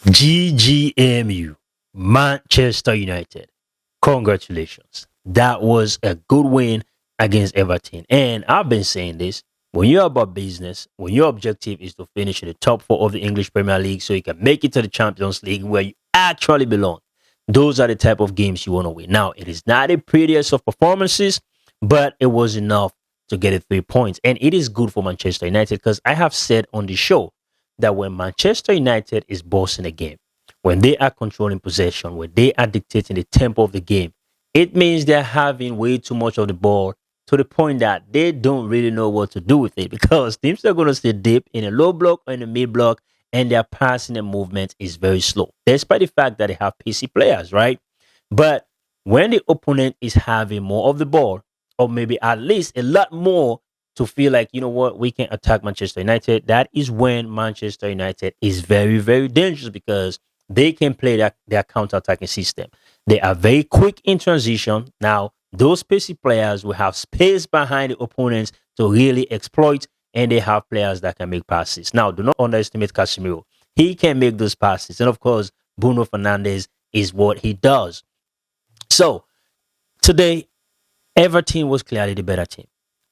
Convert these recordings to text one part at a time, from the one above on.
GGMU, Manchester United. Congratulations. That was a good win against Everton. And I've been saying this, when you're about business, when your objective is to finish in the top four of the English Premier League so you can make it to the Champions League where you actually belong, those are the type of games you want to win. Now, it is not the prettiest of performances, but it was enough to get it 3 points. And it is good for Manchester United because I have said on the show that when Manchester United is bossing a game, when they are controlling possession, when they are dictating the tempo of the game, it means they're having way too much of the ball to the point that they don't really know what to do with it because teams are going to stay deep in a low block or in a mid block and their passing and movement is very slow, despite the fact that they have PC players, right? But when the opponent is having more of the ball, or maybe at least a lot more to feel like, you know what, we can attack Manchester United, that is when Manchester United is very, very dangerous because they can play their counter-attacking system. They are very quick in transition. Now, those pacey players will have space behind the opponents to really exploit, and they have players that can make passes. Now, do not underestimate Casemiro. He can make those passes. And of course, Bruno Fernandes is what he does. So, today, Everton was clearly the better team.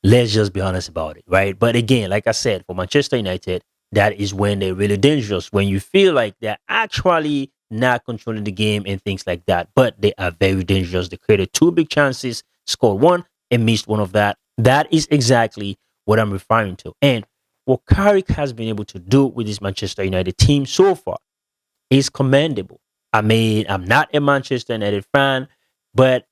Let's just be honest about it, right? But again, like I said, for Manchester United, that is when they're really dangerous. When you feel like they're actually not controlling the game and things like that, but they are very dangerous. They created two big chances, scored one, and missed one of that. That is exactly what I'm referring to. And what Carrick has been able to do with this Manchester United team so far is commendable. I mean, I'm not a Manchester United fan, but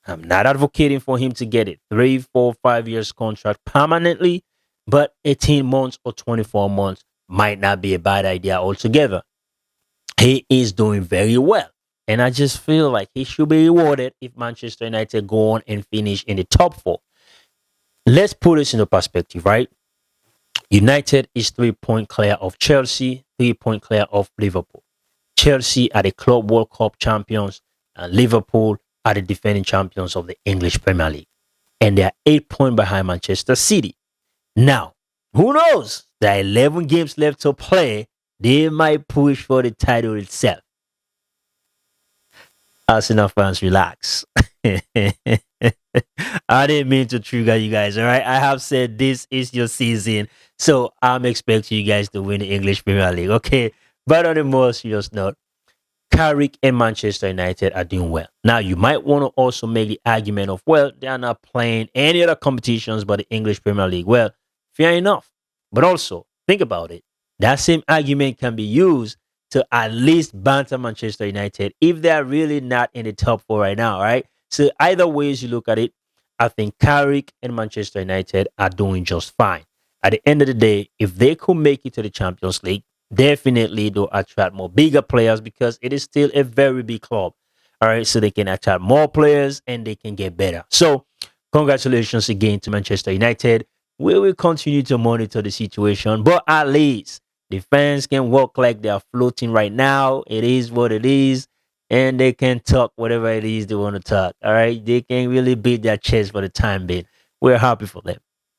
I'm not advocating for him to get it 3, 4, 5 years contract permanently, but 18 months or 24 months might not be a bad idea altogether. He is doing very well. And I just feel like he should be rewarded if Manchester United go on and finish in the top four. Let's put this into perspective, right? United is 3 point clear of Chelsea, 3 point clear of Liverpool. Chelsea are the Club World Cup champions, and Liverpool are the defending champions of the English Premier League. And they are 8 points behind Manchester City. Now, who knows? There are 11 games left to play. They might push for the title itself. Arsenal fans, relax. I didn't mean to trigger you guys, all right? I have said this is your season, so I'm expecting you guys to win the English Premier League, okay? But on a more serious note, Carrick and Manchester United are doing well. Now, you might want to also make the argument of, well, they are not playing any other competitions but the English Premier League. Well, fair enough. But also, think about it. That same argument can be used to at least banter Manchester United if they're really not in the top four right now, right? So either ways you look at it, I think Carrick and Manchester United are doing just fine. At the end of the day, if they could make it to the Champions League, definitely they'll attract more bigger players because it is still a very big club. All right, so they can attract more players and they can get better. So, congratulations again to Manchester United. We will continue to monitor the situation, but at least the fans can walk like they are floating right now. It is what it is, and they can talk whatever it is they want to talk. All right, they can really beat their chest for the time being. We're happy for them.